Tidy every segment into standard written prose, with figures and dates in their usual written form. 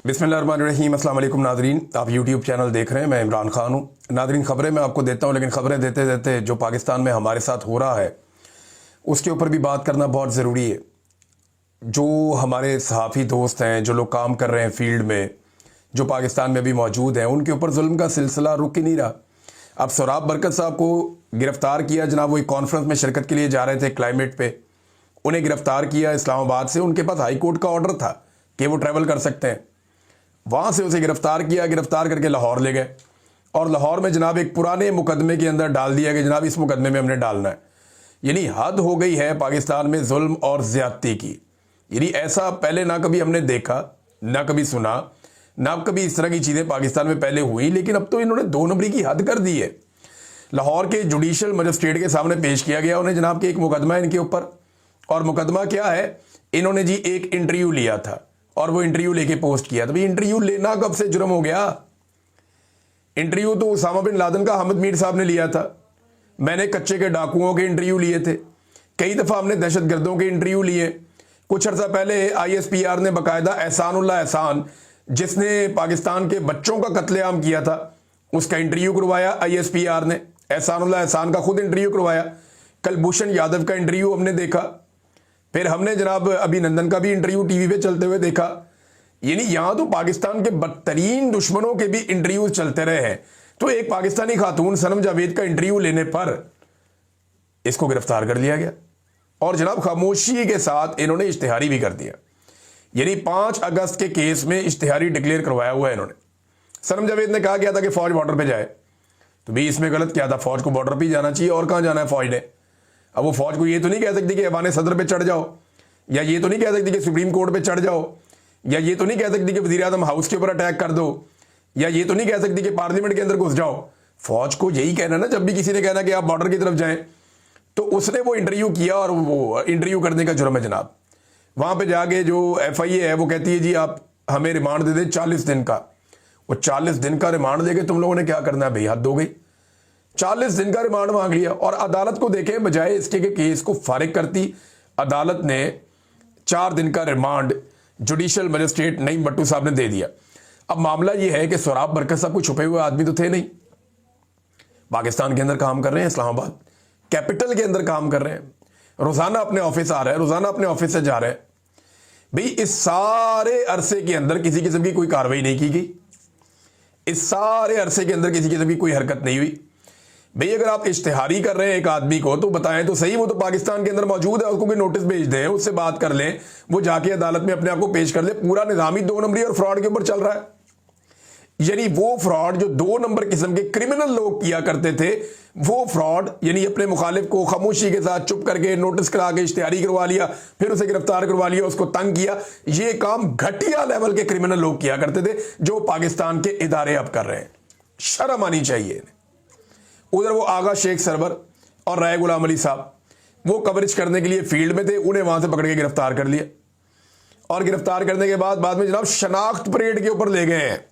बिस्मिल्लाहिर्रहमानिर्रहीम। अस्सलाम वालेकुम नाज़रीन, आप यूट्यूब चैनल देख रहे हैं। मैं इमरान खान हूँ। नाज़रीन, खबरें मैं आपको देता हूँ, लेकिन खबरें देते देते जो पाकिस्तान में हमारे साथ हो रहा है उसके ऊपर भी बात करना बहुत ज़रूरी है। जो हमारे सहाफ़ी दोस्त हैं, जो लोग काम कर रहे हैं फील्ड में, जो पाकिस्तान में भी मौजूद हैं, उनके ऊपर जुल्म का सिलसिला रुक ही नहीं रहा। अब सोराब बरकत साहब को गिरफ़्तार किया, जनाब वो एक कॉन्फ्रेंस में शिरकत के लिए जा रहे थे क्लाइमेट पे, उन्हें गिरफ़्तार किया इस्लामाबाद से। उनके पास हाई कोर्ट का ऑर्डर था कि वो ट्रैवल कर सकते हैं। वहाँ से उसे गिरफ़्तार किया, गिरफ़्तार करके लाहौर ले गए और लाहौर में जनाब एक पुराने मुकदमे के अंदर डाल दिया कि जनाब इस मुकदमे में हमने डालना है। यानी हद हो गई है पाकिस्तान में जुल्म और ज़्यादती की। यानी ऐसा पहले ना कभी हमने देखा, ना कभी सुना, ना कभी इस तरह की चीज़ें पाकिस्तान में पहले हुई। लेकिन अब तो इन्होंने दो नंबरी की हद कर दी है। लाहौर के जुडिशल मजिस्ट्रेट के सामने पेश किया गया उन्हें जनाब कि एक मुकदमा है इनके ऊपर। और मुकदमा क्या है, इन्होंने जी एक इंटरव्यू लिया था और वो इंटरव्यू लेके पोस्ट किया। तो भाई इंटरव्यू लेना कब से जुर्म हो गया? इंटरव्यू तो उसामा बिन लादेन का हामिद मीर साहब ने लिया था। मैंने कच्चे के डाकुओं के इंटरव्यू लिए थे। कई दफ़ा हमने दहशतगर्दों के इंटरव्यू लिए। कुछ अर्सा पहले ISPR ने बाकायदा एहसानुल्लाह एहसान, जिसने पाकिस्तान के बच्चों का कत्लेआम किया था, उसका इंटरव्यू करवाया ISPR ने। एहसानुल्लाह एहसान का खुद इंटरव्यू करवाया। कलभूषण यादव का इंटरव्यू हमने देखा। फिर हमने जनाब अभिनंदन का भी इंटरव्यू टीवी पे चलते हुए देखा। यानी यहां तो पाकिस्तान के बदतरीन दुश्मनों के भी इंटरव्यू चलते रहे हैं। तो एक पाकिस्तानी खातून सनम जावेद का इंटरव्यू लेने पर इसको गिरफ्तार कर लिया गया और जनाब खामोशी के साथ इन्होंने इश्तिहारी भी कर दिया। यानी 5 अगस्त के केस में इश्तिहारी डिक्लेयर करवाया हुआ है इन्होंने। सनम जावेद ने कहा गया था कि फौज बॉर्डर पे जाए, तो भाई इसमें गलत क्या था? फौज को बॉर्डर पे ही जाना चाहिए, और कहां जाना है फौज ने? अब वो फौज को ये तो नहीं कह सकती कि ऐवान सदर पे चढ़ जाओ, या ये तो नहीं कह सकती कि सुप्रीम कोर्ट पे चढ़ जाओ, या ये तो नहीं कह सकती कि वज़ीर आज़म हाउस के ऊपर अटैक कर दो, या ये तो नहीं कह सकती कि पार्लियामेंट के अंदर घुस जाओ। फौज को यही कहना ना, जब भी किसी ने कहना कि आप बॉर्डर की तरफ जाएं, तो उसने वो इंटरव्यू किया और वो इंटरव्यू करने का जुर्म है जनाब। वहां पर जाके जो FIA है वो कहती है जी आप हमें रिमांड दे दें 40 दिन का। वो 40 दिन का रिमांड देके तुम लोगों ने क्या करना है भाई? हद हो गई। 40 दिन का रिमांड मांग लिया और अदालत को देखे बजाय इसके के केस को फारिग करती, अदालत ने 4 दिन का remand judicial magistrate Naeem Bhattu साहब ने दे दिया। अब मामला यह है कि सोराब बरकत साहब कोई छुपे हुए आदमी तो थे नहीं। पाकिस्तान के अंदर काम कर रहे हैं, इस्लामाबाद कैपिटल के अंदर काम कर रहे हैं, रोजाना अपने ऑफिस आ रहे हैं, रोजाना अपने ऑफिस से जा रहे हैं। भाई इस सारे अरसे के अंदर किसी किस्म की कोई कार्रवाई नहीं की गई। इस सारे अरसे के अंदर किसी किस्म की कोई हरकत नहीं हुई। भाई अगर आप इश्तिहारी कर रहे हैं एक आदमी को, तो बताएं तो सही, वो तो पाकिस्तान के अंदर मौजूद है, उसको कोई नोटिस भेज दें, उससे बात कर लें, वो जाके अदालत में अपने आप को पेश कर ले। पूरा निजाम ही 2 नंबरी और फ्रॉड के ऊपर चल रहा है। यानी वो फ्रॉड जो 2 नंबर किस्म के क्रिमिनल लोग किया करते थे, वो फ्रॉड यानी अपने मुखालिफ को खामोशी के साथ चुप करके नोटिस करा के इश्तिहारी करवा लिया, फिर उसे गिरफ्तार करवा लिया, उसको तंग किया। ये काम घटिया लेवल के क्रिमिनल लोग किया करते थे, जो पाकिस्तान के इदारे अब कर रहे हैं। शर्म आनी चाहिए। उधर वो आगा शेख सरवर और राय गुलाम अली साहब वो कवरेज करने के लिए फील्ड में थे, उन्हें वहां से पकड़ के गिरफ्तार कर लिया और गिरफ्तार करने के बाद में जनाब शनाख्त परेड के ऊपर ले गए हैं।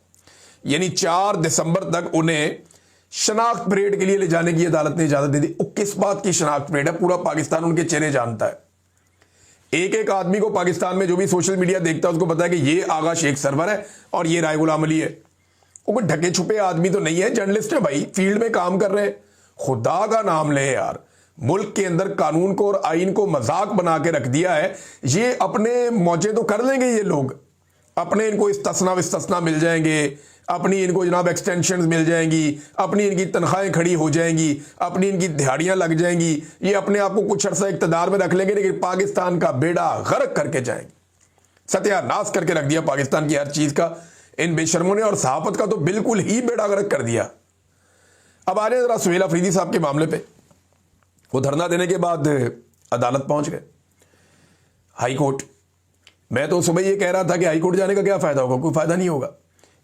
यानी 4 दिसंबर तक उन्हें शनाख्त परेड के लिए ले जाने की अदालत ने इजाजत दे दी। किस बात की शनाख्त परेड है? पूरा पाकिस्तान उनके चेहरे जानता है। एक एक आदमी को पाकिस्तान में जो भी सोशल मीडिया देखता है उसको पता है कि ये आगा शेख सरवर है और ये राय गुलाम अली है। वो कोई ढके छुपे आदमी तो नहीं है, जर्नलिस्ट है भाई, फील्ड में काम कर रहे हैं। खुदा का नाम ले यार, मुल्क के अंदर कानून को और आइन को मजाक बना के रख दिया है। ये अपने मौजे तो कर लेंगे ये लोग, अपने इनको इस्तिस्ना विस्तिस्ना मिल जाएंगे, अपनी इनको जनाब एक्सटेंशन मिल जाएंगी, अपनी इनकी तनख्वाहें खड़ी हो जाएंगी, अपनी इनकी दिहाड़ियां लग जाएंगी, ये अपने आप को कुछ अर्सा इक़्तिदार में रख लेंगे, लेकिन पाकिस्तान का बेड़ा गर्क करके जाएंगे। सत्यानाश करके रख दिया पाकिस्तान की हर चीज का इन बेशर्मों ने, और सहाफत का तो बिल्कुल ही बेड़ा गर्क कर दिया। अब आ रहे जरा सुहेल अफरीदी साहब के मामले पे। वो धरना देने के बाद अदालत पहुंच गए, हाई कोर्ट। मैं तो सुबह ये कह रहा था कि हाई कोर्ट जाने का क्या फायदा होगा? कोई फायदा नहीं होगा।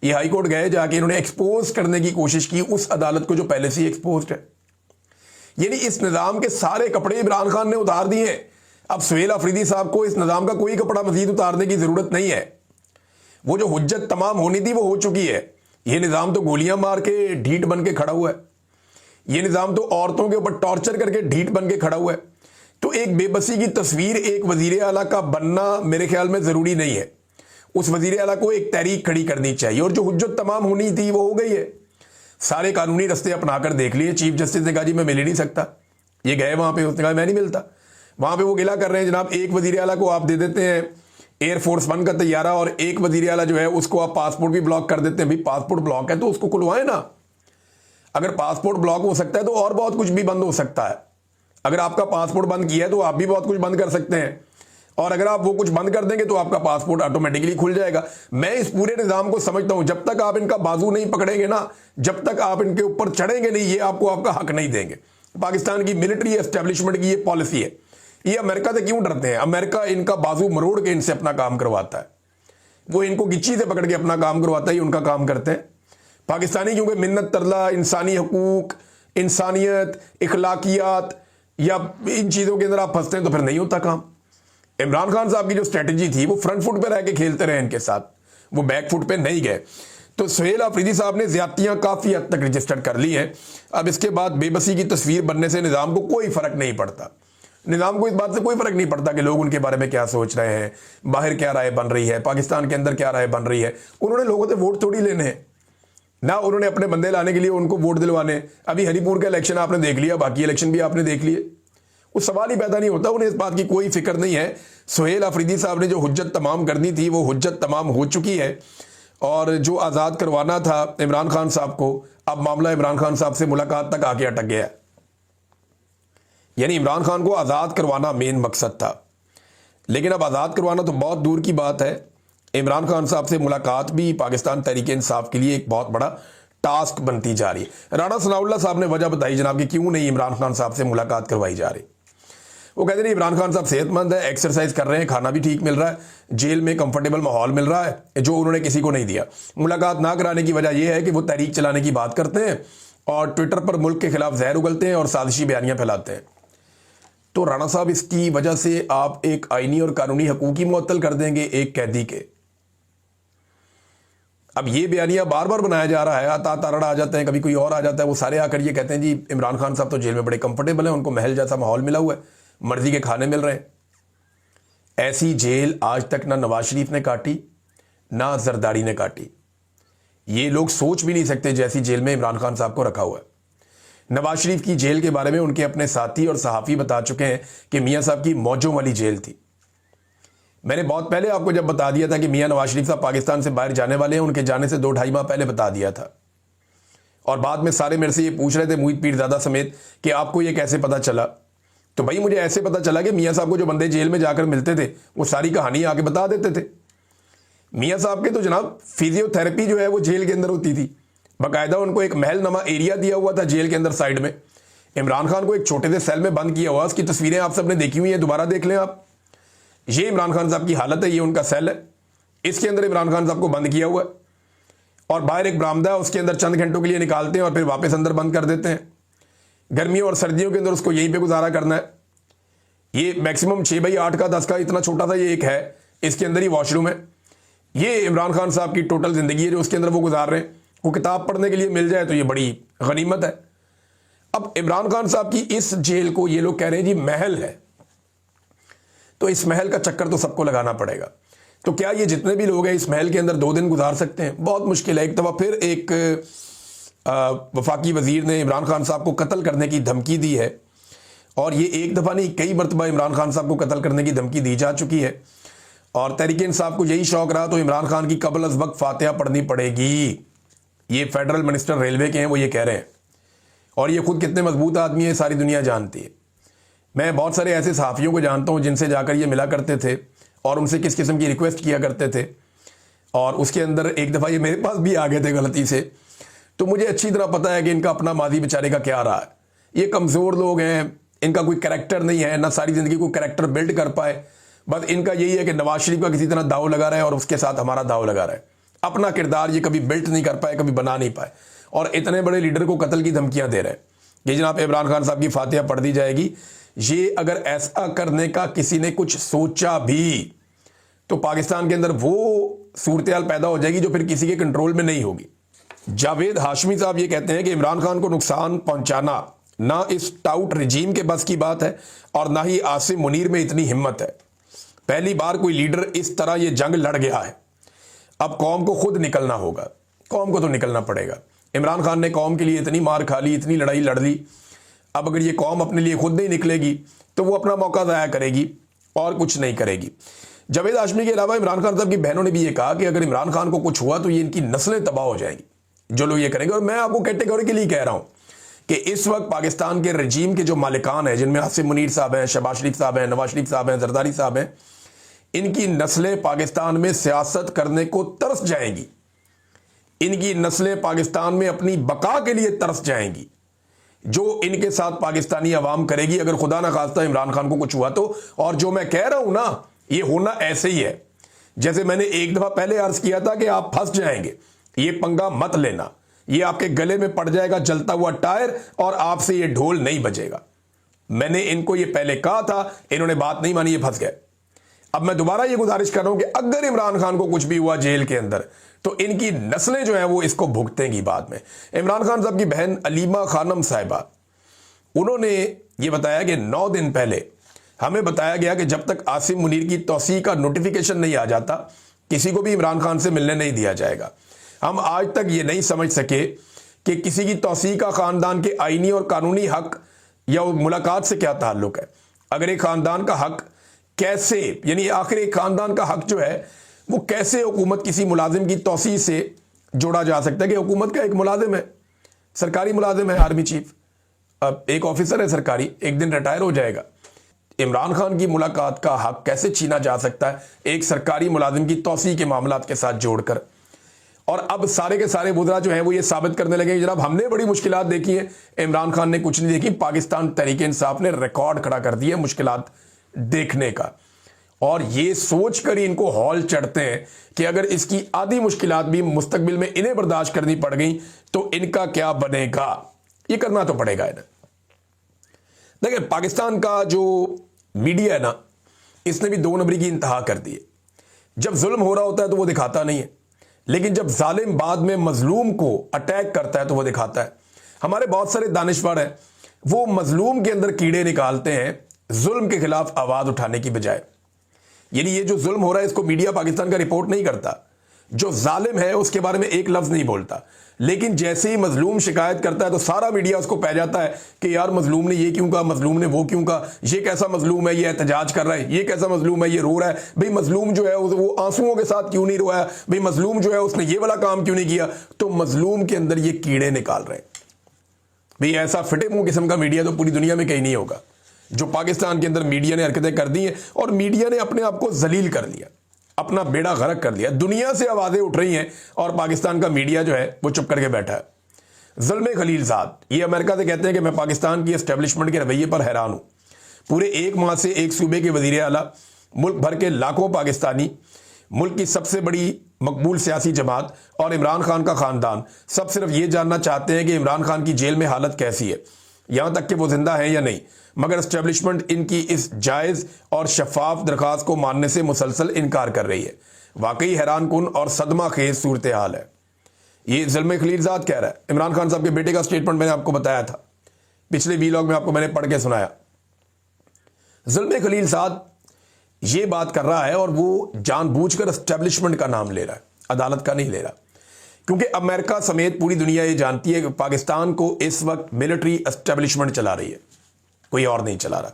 ये हाई कोर्ट गए, जाके इन्होंने एक्सपोज करने की कोशिश की उस अदालत को जो पहले से ही एक्सपोज है। यानी इस निजाम के सारे कपड़े इमरान खान ने उतार दिए हैं। अब सुहेल अफरीदी साहब को इस निजाम का कोई कपड़ा मजीद उतारने की जरूरत नहीं है। वो जो हुज्जत तमाम होनी थी वो हो चुकी है। ये निजाम तो गोलियां मार के ढीठ बन के खड़ा हुआ है। ये निजाम तो औरतों के ऊपर टॉर्चर करके ढीठ बन के खड़ा हुआ है। तो एक बेबसी की तस्वीर एक वजीर आला का बनना मेरे ख्याल में जरूरी नहीं है। उस वजीर आला को एक तहरीक खड़ी करनी चाहिए, और जो हुज्जत तमाम होनी थी वो हो गई है। सारे कानूनी रास्ते अपनाकर देख लिए। चीफ जस्टिस ने कहा जी मैं मिल ही नहीं सकता, ये गए वहां पे, उसने कहा मैं नहीं मिलता। वहां पे वो गिला कर रहे हैं जनाब, एक वजीर आला को आप दे देते हैं एयरफोर्स 1 का तैयारा, और एक वजीर आला जो है उसको आप पासपोर्ट भी ब्लॉक कर देते हैं। भाई पासपोर्ट ब्लॉक है तो उसको खुलवाएं ना। अगर पासपोर्ट ब्लॉक हो सकता है तो और बहुत कुछ भी बंद हो सकता है। अगर आपका पासपोर्ट बंद किया है तो आप भी बहुत कुछ बंद कर सकते हैं, और अगर आप वो कुछ बंद कर देंगे तो आपका पासपोर्ट ऑटोमेटिकली खुल जाएगा। मैं इस पूरे निजाम को समझता हूं, जब तक आप इनका बाजू नहीं पकड़ेंगे ना, जब तक आप इनके ऊपर चढ़ेंगे नहीं, ये आपको आपका हक नहीं देंगे। पाकिस्तान की मिलिट्री एस्टेब्लिशमेंट की ये पॉलिसी है। ये अमेरिका से क्यों डरते हैं? अमेरिका इनका बाजू मरोड़ के इनसे अपना काम करवाता है, वो इनको गिच्ची से पकड़ के अपना काम करवाता है, ये उनका काम करते हैं। पाकिस्तानी क्योंकि मिन्नत तरला, इंसानी हकूक, इंसानियत, इखलाकियात या इन चीज़ों के अंदर आप फंसते हैं तो फिर नहीं होता काम। इमरान खान साहब की जो स्ट्रेटजी थी वो फ्रंट फुट पे रह के खेलते रहे इनके साथ, वो बैक फुट पे नहीं गए। तो सुहेल अफरीदी साहब ने ज्यादतियां काफ़ी हद तक रजिस्टर कर ली हैं। अब इसके बाद बेबसी की तस्वीर बनने से निज़ाम को कोई फ़र्क नहीं पड़ता। निज़ाम को इस बात से कोई फ़र्क नहीं पड़ता कि लोग उनके बारे में क्या सोच रहे हैं, बाहर क्या राय बन रही है, पाकिस्तान के अंदर क्या राय बन रही है। उन्होंने लोगों से वोट थोड़ी लेने हैं ना, उन्होंने अपने बंदे लाने के लिए उनको वोट दिलवाने। अभी हनीपुर का इलेक्शन आपने देख लिया, बाकी इलेक्शन भी आपने देख लिए, उस सवाल ही पैदा नहीं होता। उन्हें इस बात की कोई फिक्र नहीं है। सुहेल अफरीदी साहब ने जो हुज्जत तमाम करनी थी वो हुज्जत तमाम हो चुकी है, और जो आज़ाद करवाना था इमरान खान साहब को, अब मामला इमरान खान साहब से मुलाकात तक आके अटक गया। यानी इमरान खान को आज़ाद करवाना मेन मकसद था, लेकिन अब आज़ाद करवाना तो बहुत दूर की बात है। इमरान खान साहब से मुलाकात भी पाकिस्तान तहरीक इंसाफ के लिए एक बहुत बड़ा टास्क बनती जा रही है। राणा सनाउल्लाह साहब ने वजह बताई जनाब कि क्यों नहीं इमरान खान साहब से मुलाकात करवाई जा रही। वो कहते हैं इमरान खान साहब सेहतमंद है, एक्सरसाइज कर रहे हैं, खाना भी ठीक मिल रहा है, जेल में कंफर्टेबल माहौल मिल रहा है, जो उन्होंने किसी को नहीं दिया। मुलाकात ना कराने की वजह यह है कि वो तहरीक चलाने की बात करते हैं और ट्विटर पर मुल्क के खिलाफ जहर उगलते हैं और साजिशी बयानियां फैलाते हैं। तो राणा साहब इसकी वजह से आप एक आईनी और कानूनी हकूक ही मुअत्तल कर देंगे एक कैदी के। अब ये बयानिया बार बार बनाया जा रहा है, आता तारड़ा आ जाते हैं, कभी कोई और आ जाता है, वो सारे आकर ये कहते हैं जी इमरान खान साहब तो जेल में बड़े कंफर्टेबल हैं, उनको महल जैसा माहौल मिला हुआ है, मर्जी के खाने मिल रहे हैं। ऐसी जेल आज तक ना नवाज शरीफ ने काटी ना जरदारी ने काटी। ये लोग सोच भी नहीं सकते जैसी जेल में इमरान खान साहब को रखा हुआ है। नवाज शरीफ की जेल के बारे में उनके अपने साथी और सहाफ़ी बता चुके हैं कि मियाँ साहब की मौजों वाली जेल थी। मैंने बहुत पहले आपको जब बता दिया था कि मियाँ नवाज शरीफ साहब पाकिस्तान से बाहर जाने वाले हैं, उनके जाने से 2-2.5 माह पहले बता दिया था। और बाद में सारे मेरे से ये पूछ रहे थे, मुहित पीरज़ादा समेत, कि आपको ये कैसे पता चला। तो भाई मुझे ऐसे पता चला कि मियाँ साहब को जो बंदे जेल में जाकर मिलते थे वो सारी कहानी आके बता देते थे। मियाँ साहब के तो जनाब फिजियोथेरेपी जो है वो जेल के अंदर होती थी, बाकायदा उनको एक महल नमा एरिया दिया हुआ था जेल के अंदर साइड में। इमरान खान को एक छोटे से सेल में बंद किया हुआ, उसकी तस्वीरें आप सबने देखी हुई हैं, दोबारा देख लें आप। ये इमरान खान साहब की हालत है, ये उनका सेल है, इसके अंदर इमरान खान साहब को बंद किया हुआ है, और बाहर एक बरामदा है, उसके अंदर चंद घंटों के लिए निकालते हैं और फिर वापस अंदर बंद कर देते हैं। गर्मियों और सर्दियों के अंदर उसको यहीं पे गुजारा करना है। ये मैक्सिमम 6x8 का 10 का इतना छोटा सा ये एक है, इसके अंदर ही वॉशरूम है। ये इमरान खान साहब की टोटल जिंदगी है जो उसके अंदर वो गुजार रहे हैं। वो किताब पढ़ने के लिए मिल जाए तो ये बड़ी गनीमत है। अब इमरान खान साहब की इस जेल को ये लोग कह रहे हैं जी महल है, तो इस महल का चक्कर तो सबको लगाना पड़ेगा। तो क्या ये जितने भी लोग हैं इस महल के अंदर 2 दिन गुजार सकते हैं? बहुत मुश्किल है। एक दफ़ा फिर एक वफाकी वजीर ने इमरान खान साहब को कत्ल करने की धमकी दी है, और ये एक दफ़ा नहीं कई मरतबा इमरान खान साहब को कत्ल करने की धमकी दी जा चुकी है। और तहरीक इंसाफ को यही शौक रहा तो इमरान खान की कबल अज़ वक्त फातिहा पढ़नी पड़ेगी। ये फेडरल मिनिस्टर रेलवे के हैं, वो ये कह रहे हैं, और ये खुद कितने मजबूत आदमी है सारी दुनिया जानती है। मैं बहुत सारे ऐसे सहाफ़ियों को जानता हूँ जिनसे जाकर ये मिला करते थे और उनसे किस किस्म की रिक्वेस्ट किया करते थे, और उसके अंदर एक दफ़ा ये मेरे पास भी आ गए थे गलती से। तो मुझे अच्छी तरह पता है कि इनका अपना माजी बेचारे का क्या रहा है। ये कमज़ोर लोग हैं, इनका कोई करैक्टर नहीं है, ना सारी ज़िंदगी कोई करैक्टर बिल्ड कर पाए। बस इनका यही है कि नवाज शरीफ का किसी तरह दाव लगा रहा है और उसके साथ हमारा दाव लगा रहा है। अपना किरदार ये कभी बिल्ट नहीं कर पाए, कभी बना नहीं पाए, और इतने बड़े लीडर को कत्ल की धमकियां दे रहे हैं कि जनाब इमरान खान साहब की फातिहा पढ़ दी जाएगी। ये अगर ऐसा करने का किसी ने कुछ सोचा भी तो पाकिस्तान के अंदर वो सूरत-ए-हाल पैदा हो जाएगी जो फिर किसी के कंट्रोल में नहीं होगी। जावेद हाशमी साहब ये कहते हैं कि इमरान खान को नुकसान पहुंचाना ना इस टाउट रजीम के बस की बात है और ना ही आसिम मुनीर में इतनी हिम्मत है। पहली बार कोई लीडर इस तरह ये जंग लड़ गया है। अब कौम को खुद निकलना होगा, कौम को तो निकलना पड़ेगा। इमरान खान ने कौम के लिए इतनी मार खा ली, इतनी लड़ाई लड़ ली, अब अगर ये कौम अपने लिए खुद नहीं निकलेगी तो वो अपना मौका ज़ाया करेगी और कुछ नहीं करेगी। जावेद हाशमी के अलावा इमरान खान साहब की बहनों ने भी ये कहा कि अगर इमरान खान को कुछ हुआ तो ये इनकी नस्लें तबाह हो जाएंगी जो लोग ये करेंगे। और मैं आपको कैटेगोरिकली कह रहा हूं कि इस वक्त पाकिस्तान के रजीम के जो मालिकान हैं, जिनमें आसिम मुनीर साहब हैं, शहबाज शरीफ साहब हैं, नवाज शरीफ साहब हैं, जरदारी साहब हैं, इनकी नस्लें पाकिस्तान में सियासत करने को तरस जाएंगी। इनकी नस्लें पाकिस्तान में अपनी बका के लिए तरस जाएंगी। जो इनके साथ पाकिस्तानी अवाम करेगी अगर खुदा ना खास्ता इमरान खान को कुछ हुआ तो। और जो मैं कह रहा हूं ना, ये होना ऐसे ही है जैसे मैंने एक दफा पहले अर्ज किया था कि आप फंस जाएंगे, ये पंगा मत लेना, ये आपके गले में पड़ जाएगा जलता हुआ टायर और आपसे ये ढोल नहीं बजेगा। मैंने इनको ये पहले कहा था, इन्होंने बात नहीं मानी, ये फंस गए। अब मैं दोबारा ये गुजारिश कर रहा हूं कि अगर इमरान खान को कुछ भी हुआ जेल के अंदर तो इनकी नस्लें जो हैं वो इसको भुगतेंगी बाद में। इमरान खान साहब की बहन अलीमा खानम साहिबा, उन्होंने ये बताया कि 9 दिन पहले हमें बताया गया कि जब तक आसिम मुनीर की तौसीह का नोटिफिकेशन नहीं आ जाता किसी को भी इमरान खान से मिलने नहीं दिया जाएगा। हम आज तक ये नहीं समझ सके कि किसी की तौसीह का खानदान के आईनी और कानूनी हक या मुलाकात से क्या ताल्लुक है। अगर एक खानदान का हक कैसे, यानी आखिर एक खानदान का हक जो है वो कैसे हुकूमत किसी मुलाजिम की तौसीह से जोड़ा जा सकता है कि हुकूमत का एक मुलाजिम है, सरकारी मुलाजिम है, आर्मी चीफ, अब एक ऑफिसर है सरकारी, एक दिन रिटायर हो जाएगा। इमरान खान की मुलाकात का हक कैसे छीना जा सकता है एक सरकारी मुलाजिम की तौसीह के मामलात के साथ जोड़कर। और अब सारे के सारे बुजरा जो हैं वो ये साबित करने लगे जनाब हमने बड़ी मुश्किलात देखी है, इमरान खान ने कुछ नहीं देखी। पाकिस्तान तहरीक इंसाफ ने रिकॉर्ड खड़ा कर दिया मुश्किलात देखने का, और ये सोच कर ही इनको हौल चढ़ते हैं कि अगर इसकी आधी मुश्किलात भी मुस्तकबिल में इन्हें बर्दाश्त करनी पड़ गई तो इनका क्या बनेगा। ये करना तो पड़ेगा इन्हें। देखिए, पाकिस्तान का जो मीडिया है ना, इसने भी 2 नंबरी की इंतहा कर दी है। जब जुल्म हो रहा होता है तो वो दिखाता नहीं है, लेकिन जब जालिम बाद में मजलूम को अटैक करता है तो वो दिखाता है। हमारे बहुत सारे दानिशवर हैं, वो मजलूम के अंदर कीड़े निकालते हैं जुल्म के खिलाफ आवाज उठाने की बजाय। यानी ये जो जुल्म हो रहा है इसको मीडिया पाकिस्तान का रिपोर्ट नहीं करता, जो जालिम है उसके बारे में एक लफ्ज नहीं बोलता, लेकिन जैसे ही मजलूम शिकायत करता है तो सारा मीडिया उसको पै जाता है कि यार मजलूम ने ये क्यों कहा, मजलूम ने वो क्यों कहा, ये कैसा मजलूम है, ये एहतजाज कर रहा है, ये कैसा मजलूम है, ये रो रहा है, भाई मजलूम जो है वो आंसुओं के साथ क्यों नहीं रोया, भाई मजलूम जो है उसने ये वाला काम क्यों नहीं किया। तो मजलूम के अंदर ये कीड़े निकाल रहे हैं। भाई ऐसा फिटे मुंह किस्म का मीडिया तो पूरी दुनिया में कहीं नहीं होगा। जो पाकिस्तान के अंदर मीडिया ने हरकतें कर दी हैं और मीडिया ने अपने आप को जलील कर लिया, अपना बेड़ा गर्क कर लिया। दुनिया से आवाजें उठ रही हैं और पाकिस्तान का मीडिया जो है वो चुप करके बैठा है। ज़ुल्म खलीलजाद ये अमेरिका से कहते हैं कि मैं पाकिस्तान की एस्टेब्लिशमेंट के रवैये पर हैरान हूं। पूरे 1 माह से एक सूबे के वजीर आला, मुल्क भर के लाखों पाकिस्तानी, मुल्क की सबसे बड़ी मकबूल सियासी जमात और इमरान खान का खानदान सब सिर्फ ये जानना चाहते हैं कि इमरान खान की जेल में हालत कैसी है, यहां तक कि वो जिंदा है या नहीं। मगर एस्टेब्लिशमेंट इनकी इस जायज और शफाफ दरख्वास्त को मानने से मुसलसल इनकार कर रही है। वाकई हैरान कुन और सदमा खेज सूरत हाल है। ये ज़ुल्म खलीलजाद कह रहा है। इमरान खान साहब के बेटे का स्टेटमेंट मैंने आपको बताया था, पिछले वीलॉग में आपको मैंने पढ़ के सुनाया। ज़ुल्म खलीलजाद ये बात कर रहा है और वो जानबूझकर एस्टेब्लिशमेंट का नाम ले रहा है, अदालत का नहीं ले रहा, क्योंकि अमेरिका समेत पूरी दुनिया ये जानती है कि पाकिस्तान को इस वक्त मिलिट्री एस्टेब्लिशमेंट चला रही है, कोई और नहीं चला रहा।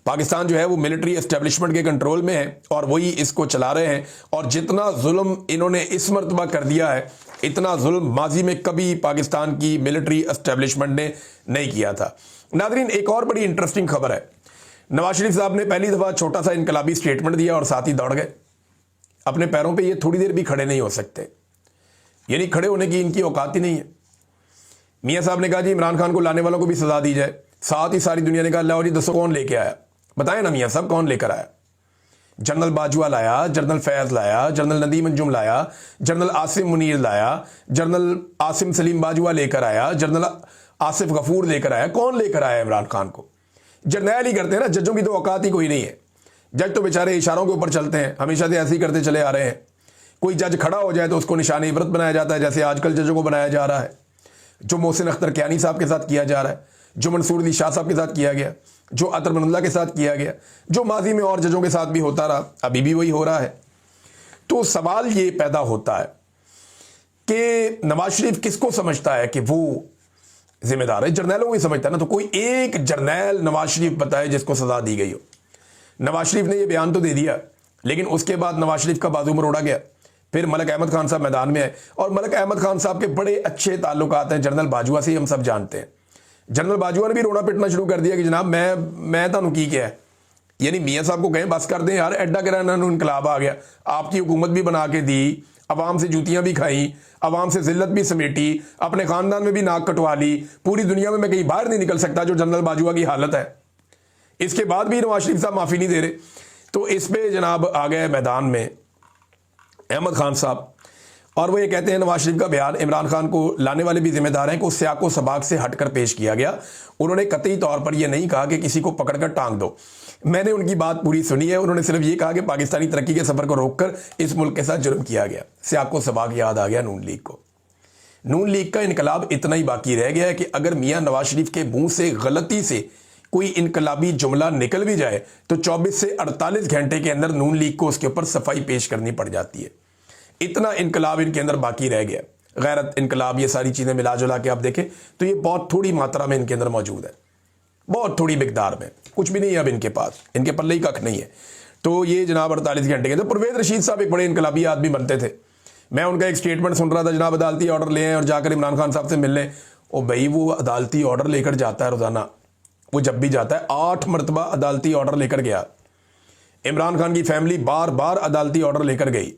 पाकिस्तान जो है वो मिलिट्री एस्टेब्लिशमेंट के कंट्रोल में है और वही इसको चला रहे हैं। और जितना जुल्म इन्होंने इस मरतबा कर दिया है, इतना जुल्म माजी में कभी पाकिस्तान की मिलिट्री एस्टेब्लिशमेंट ने नहीं किया था। नादरीन, एक और बड़ी इंटरेस्टिंग खबर है। नवाज शरीफ साहब ने पहली दफा छोटा सा इनकलाबी स्टेटमेंट दिया और साथ ही दौड़ गए। अपने पैरों पर ये थोड़ी देर भी खड़े नहीं हो सकते, यानी खड़े होने की इनकी औकात ही नहीं है। मियाँ साहब ने कहा जी इमरान खान को लाने वालों को भी सजा दी जाए, साथ ही सारी दुनिया ने कहा लाओ जी दसो कौन लेके आया, बताएं ना मियाँ साहब कौन लेकर आया। जनरल बाजवा लाया, जनरल फैज लाया, जनरल नदीम अंजुम लाया, जनरल आसिम मुनीर लाया, जनरल आसिम सलीम बाजवा लेकर आया, जनरल आसिफ गफूर लेकर आया। कौन लेकर आया इमरान खान को? जर्नैल ही करते हैं ना, जजों की तो औकात ही कोई नहीं है। जज तो बेचारे इशारों के ऊपर चलते हैं, हमेशा से ऐसे ही करते चले आ रहे हैं। कोई जज खड़ा हो जाए तो उसको निशान इबरत बनाया जाता है, जैसे आजकल जजों को बनाया जा रहा है, जो मोहसिन अख्तर कियानी साहब के साथ किया जा रहा है, जो मंसूर अली शाह साहब के साथ किया गया, जो अतर मनल्ला के साथ किया गया, जो माजी में और जजों के साथ भी होता रहा, अभी भी वही हो रहा है। तो सवाल ये पैदा होता है कि नवाज शरीफ किसको समझता है कि वो जिम्मेदार है? जर्नैलों को ही समझता है ना। तो कोई एक जर्नैल नवाज शरीफ बताए जिसको सजा दी गई हो। नवाज शरीफ ने ये बयान तो दे दिया, लेकिन उसके बाद नवाज शरीफ का बाजू मरोड़ा गया। फिर मलक अहमद खान साहब मैदान में आए, और मलक अहमद खान साहब के बड़े अच्छे ताल्लुकात हैं जनरल बाजवा से, हम सब जानते हैं। जनरल बाजवा ने भी रोना पिटना शुरू कर दिया कि जनाब मैं तुहानू की क्या है, यानी मियाँ साहब को कहें बस कर दें यार, एडा कराना इनकलाब आ गया, आपकी हुकूमत भी बना के दी, अवाम से जूतियां भी खाई, अवाम से जिल्लत भी समेटी, अपने खानदान में भी नाक कटवा ली, पूरी दुनिया में मैं कहीं बाहर नहीं निकल सकता, जो जनरल बाजवा की हालत है। इसके बाद भी नवाज शरीफ साहब माफी नहीं दे रहे। तो इस पे जनाब आ गए मैदान में अहमद खान साहब, और वो ये कहते हैं नवाज शरीफ का बयान इमरान खान को लाने वाले भी जिम्मेदार हैं कि उस सियाको सबाक से हटकर पेश किया गया। उन्होंने कतई तौर पर यह नहीं कहा कि किसी को पकड़कर टांग दो। मैंने उनकी बात पूरी सुनी है। उन्होंने सिर्फ ये कहा कि पाकिस्तानी तरक्की के सफर को रोककर इस मुल्क के साथ जुर्म किया गया। सियाको सबाक याद आ गया नून लीग को। नून लीग का इनकलाब इतना ही बाकी रह गया है कि अगर मियाँ नवाज शरीफ के मुंह से गलती से कोई इनकलाबी जुमला निकल भी जाए तो 24 से 48 घंटे के अंदर नून लीग को उसके ऊपर सफाई पेश करनी पड़ जाती है। इतना इनकलाब इनके अंदर बाकी रह गया। गैरत, इनकलाब, ये सारी चीजें मिला जुला के आप देखें तो ये बहुत थोड़ी मात्रा में इनके अंदर मौजूद है, बहुत थोड़ी मिकदार में, कुछ भी नहीं है अब इनके पास, इनके पल्ले ही कख नहीं है। तो ये जनाब 48 घंटे के अंदर परवेज रशीद साहब एक बड़े इनकलाबी आदमी बनते थे। मैं उनका एक स्टेटमेंट सुन रहा था, जनाब अदालती ऑर्डर ले आए और जाकर इमरान खान साहब से मिल लें। ओ भाई, वो अदालती ऑर्डर लेकर जाता है रोजाना, वो जब भी जाता है 8 मरतबा अदालती ऑर्डर लेकर गया। इमरान खान की फैमिली बार बार अदालती ऑर्डर लेकर गई,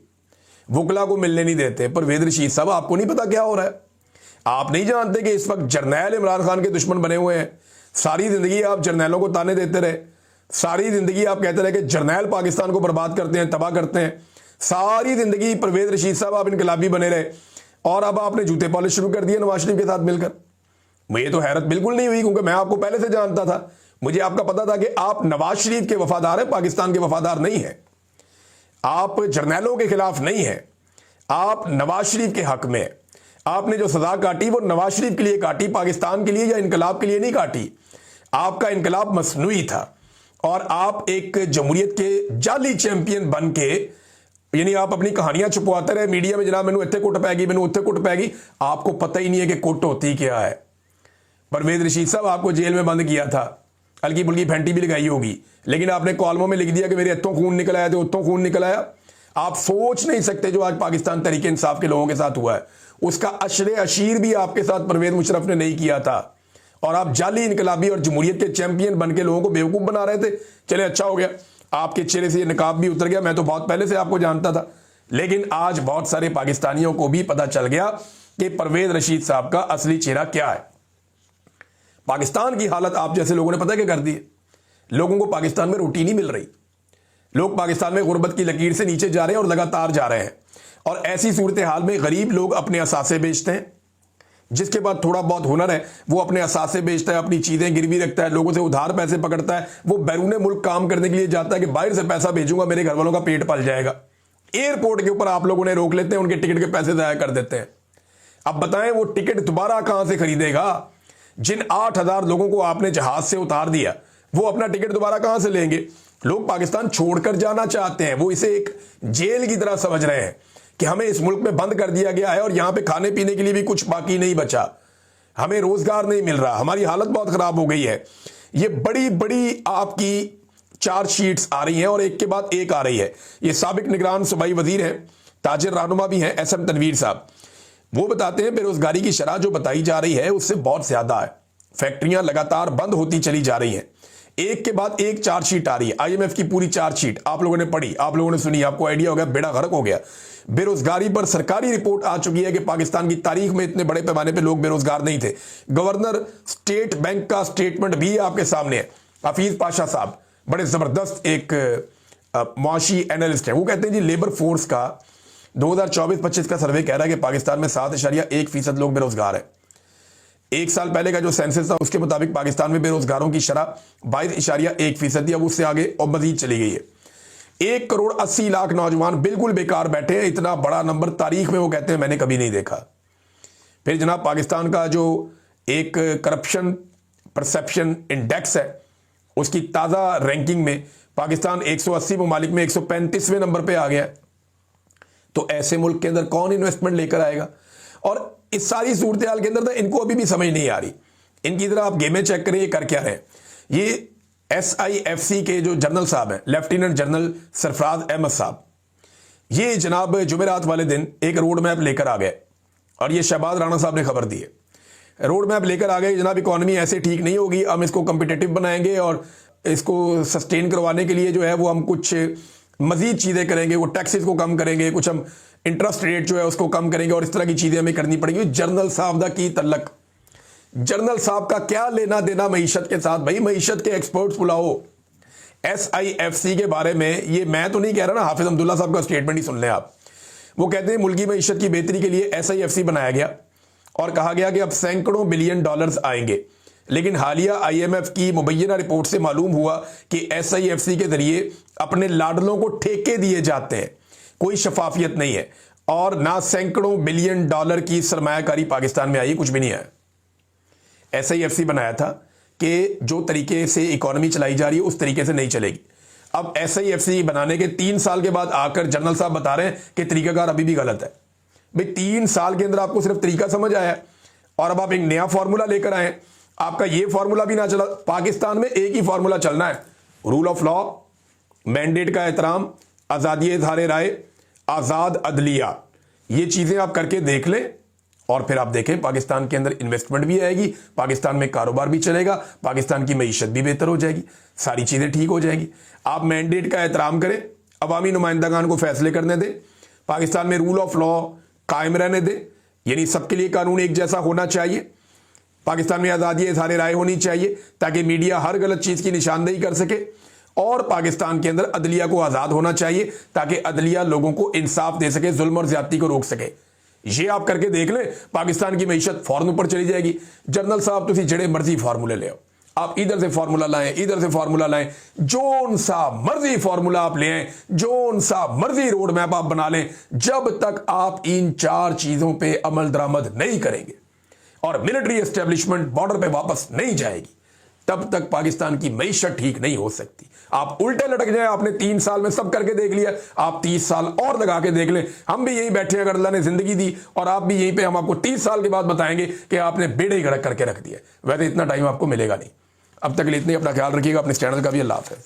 वकला को मिलने नहीं देते। परवेज रशीद साहब, आपको नहीं पता क्या हो रहा है? आप नहीं जानते कि इस वक्त जर्नैल इमरान खान के दुश्मन बने हुए हैं? सारी जिंदगी आप जर्नैलों को ताने देते रहे, सारी जिंदगी आप कहते रहे कि जर्नैल पाकिस्तान को बर्बाद करते हैं, तबाह करते हैं। सारी जिंदगी परवेज रशीद साहब आप इनकलाबी बने रहे, और अब आपने जूते पॉलिश शुरू कर दिए नवाज शरीफ के साथ मिलकर। मुझे तो हैरत बिल्कुल नहीं हुई, क्योंकि मैं आपको पहले से जानता था। मुझे आपका पता था कि आप नवाज शरीफ के वफादार हैं, पाकिस्तान के वफादार नहीं है। आप जर्नैलों के खिलाफ नहीं है, आप नवाज शरीफ के हक में। आपने जो सजा काटी वो नवाज शरीफ के लिए काटी, पाकिस्तान के लिए या इनकलाब के लिए नहीं काटी। आपका इनकलाब मसनूई था, और आप एक जमहूरियत के जाली चैंपियन बन के, यानी आप अपनी कहानियां छुपवाते रहे मीडिया में, जनाब मैनू इत्थे कुट पैगी, मैनू उत्थे कुट पैगी। आपको पता ही नहीं है कि कुट होती क्या है। परवेज रशीद साहब, आपको जेल में बंद किया था, हल्की बुल्की फैंटी भी लगाई होगी, लेकिन आपने कॉलमों में लिख दिया कि मेरे इत्थों खून निकल आया, तो उत्थों खून निकल आया। आप सोच नहीं सकते जो आज पाकिस्तान तहरीक इंसाफ के लोगों के साथ हुआ है, उसका अशरे अशीर भी आपके साथ परवेज मुशर्रफ ने नहीं किया था। और आप जाली इनकलाबी और जमहूरियत के चैंपियन बन के लोगों को बेवकूफ बना रहे थे। चले, अच्छा हो गया, आपके चेहरे से ये निकाब भी उतर गया। मैं तो बहुत पहले से आपको जानता था, लेकिन आज बहुत सारे पाकिस्तानियों को भी पता चल गया कि परवेज रशीद साहब का असली चेहरा क्या है। पाकिस्तान की हालत आप जैसे लोगों ने पता क्या कर दी है? लोगों को पाकिस्तान में रोटी नहीं मिल रही। लोग पाकिस्तान में गुर्बत की लकीर से नीचे जा रहे हैं और लगातार जा रहे हैं। और ऐसी सूरत हाल में गरीब लोग अपने असासे बेचते हैं। जिसके पास थोड़ा बहुत हुनर है वो अपने असासे बेचता है, अपनी चीजें गिरवी रखता है, लोगों से उधार पैसे पकड़ता है। वो बैरून मुल्क काम करने के लिए जाता है कि बाहर से पैसा भेजूंगा, मेरे घर वालों का पेट पल जाएगा। एयरपोर्ट के ऊपर आप लोगों ने रोक लेते हैं, उनके टिकट के पैसे जाया कर देते हैं। अब बताएं वो टिकट दोबारा कहां से खरीदेगा? जिन 8,000 लोगों को आपने जहाज से उतार दिया, वो अपना टिकट दोबारा कहां से लेंगे? लोग पाकिस्तान छोड़कर जाना चाहते हैं। वो इसे एक जेल की तरह समझ रहे हैं कि हमें इस मुल्क में बंद कर दिया गया है और यहां पे खाने पीने के लिए भी कुछ बाकी नहीं बचा, हमें रोजगार नहीं मिल रहा, हमारी हालत बहुत खराब हो गई है। ये बड़ी बड़ी आपकी चार्जशीट्स आ रही हैं और एक के बाद एक आ रही है। ये साबिक निगरान सूबाई वजीर हैं, ताजिर रहनुमा भी हैं, एसएम तनवीर साहब। वो बताते हैं बेरोजगारी की शरह जो बताई जा रही है उससे बहुत ज्यादा है। फैक्ट्रियां लगातार बंद होती चली जा रही हैं, एक के बाद एक चार्जशीट आ रही है। आईएमएफ की पूरी चार्जशीट आप लोगों ने पढ़ी, आप लोगों ने सुनी, आपको आइडिया हो गया, बेड़ा गर्क हो गया। बेरोजगारी पर सरकारी रिपोर्ट आ चुकी है कि पाकिस्तान की तारीख में इतने बड़े पैमाने पे लोग बेरोजगार नहीं थे। गवर्नर स्टेट बैंक का स्टेटमेंट भी आपके सामने है। हफीज पाशा साहब बड़े जबरदस्त एक मुआशी एनालिस्ट है, वो कहते हैं जी लेबर फोर्स का 2024-25 का सर्वे कह रहा है कि पाकिस्तान में 7.1% लोग बेरोजगार है। एक साल पहले का जो सेंसस था उसके मुताबिक पाकिस्तान में बेरोजगारों की शरह 22.1%, अब उससे आगे और मजीद चली गई है। 1,80,00,000 नौजवान बिल्कुल बेकार बैठे हैं। इतना बड़ा नंबर तारीख में वो कहते हैं मैंने कभी नहीं देखा। फिर जनाब पाकिस्तान का जो एक करप्शन परसेप्शन इंडेक्स है उसकी ताज़ा रैंकिंग में पाकिस्तान 180 ममालिक में 135वें नंबर पे आ गया। तो ऐसे मुल्क के अंदर कौन इन्वेस्टमेंट लेकर आएगा? और इस सारी सूरत हाल के अंदर ना इनको अभी भी समझ नहीं आ रही। इनकी तरह आप गेमें चेक करें, ये कर क्या रहे हैं। ये SIFC के जो जनरल साहब हैं, लेफ्टिनेंट जनरल सरफराज अहमद साहब, ये जनाब जुमेरात वाले दिन एक रोड मैप लेकर आ गए और ये शहबाज राणा साहब ने खबर दी है। रोड मैप लेकर आ गए, जनाब इकॉनमी ऐसे ठीक नहीं होगी, हम इसको कम्पिटिटिव बनाएंगे और इसको सस्टेन करवाने के लिए जो है वो हम कुछ मजीद चीज़ें करेंगे, वो टैक्सेस को कम करेंगे, कुछ हम इंटरेस्ट रेट जो है उसको कम करेंगे और इस तरह की चीज़ें हमें करनी पड़ेंगी। जनरल साहब दा की तल्लक, जनरल साहब का क्या लेना देना मईशत के साथ? भाई मईशत के एक्सपर्ट्स बुलाओ। SIFC के बारे में, ये मैं तो नहीं कह रहा ना, हाफिज अब्दुल्ला साहब का स्टेटमेंट ही सुन लें आप। वो कहते हैं मुल्की मईशत की बेहतरी के लिए SIFC बनाया गया और कहा गया कि अब सैकड़ों बिलियन डॉलर्स आएंगे। लेकिन हालिया IMF की मुबैना रिपोर्ट से मालूम हुआ कि SIFC के जरिए अपने लाडलों को ठेके दिए जाते हैं, कोई शफाफियत नहीं है और ना सैकड़ों बिलियन डॉलर की सरमायाकारी पाकिस्तान में आई, कुछ भी नहीं आया। SIFC बनाया था कि जो तरीके से इकॉनमी चलाई जा रही है उस तरीके से नहीं चलेगी। अब SIFC बनाने के 3 साल के बाद आकर जनरल साहब बता रहे हैं कि तरीकाकार अभी भी गलत है। भाई 3 साल के अंदर आपको सिर्फ तरीका समझ आया और अब आप एक नया फॉर्मूला लेकर आए, आपका ये फॉर्मूला भी ना चला। पाकिस्तान में एक ही फॉर्मूला चलना है, रूल ऑफ लॉ, मैंडेट का एहतराम, आज़ादी इज़हार राय, आज़ाद अदलिया। ये चीज़ें आप करके देख लें और फिर आप देखें पाकिस्तान के अंदर इन्वेस्टमेंट भी आएगी, पाकिस्तान में कारोबार भी चलेगा, पाकिस्तान की मईशत भी बेहतर हो जाएगी, सारी चीज़ें ठीक हो जाएगी। आप मैंडेट का एहतराम करें, अवामी नुमाइंदगान को फैसले करने दें, पाकिस्तान में रूल ऑफ लॉ कायम रहने दें, यानी सबके लिए कानून एक जैसा होना चाहिए। पाकिस्तान में आज़ादी इज़हार राय होनी चाहिए ताकि मीडिया हर गलत चीज़ की निशानदेही कर सके और पाकिस्तान के अंदर अदलिया को आज़ाद होना चाहिए ताकि अदलिया लोगों को इंसाफ दे सके, जुल्म और ज्यादती को रोक सके। ये आप करके देख लें, पाकिस्तान की मईशत फौरन ऊपर चली जाएगी। जनरल साहब तुम जड़े मर्जी फार्मूले ले आओ, आप इधर से फार्मूला लाएं, इधर से फार्मूला लाएं, जोन सा मर्जी फार्मूला आप ले आए, जोन सा मर्जी रोड मैप आप बना लें, जब तक आप इन 4 चीजों पे अमल दरामद नहीं करेंगे और मिलिट्री एस्टेब्लिशमेंट बॉर्डर पे वापस नहीं जाएगी, तब तक पाकिस्तान की मईशत ठीक नहीं हो सकती। आप उल्टे लटक जाए, आपने 3 साल में सब करके देख लिया, आप 30 साल और लगा के देख लें। हम भी यहीं बैठे अगर अल्लाह ने जिंदगी दी और आप भी यहीं पे, हम आपको 30 साल के बाद बताएंगे कि आपने बेड़े ही गड़क करके रख दिया। वैसे इतना टाइम आपको मिलेगा नहीं। अब तक के लिए इतने, अपना ख्याल रखिएगा, अपने चैनल का भी। अल्लाह हाफ़िज़।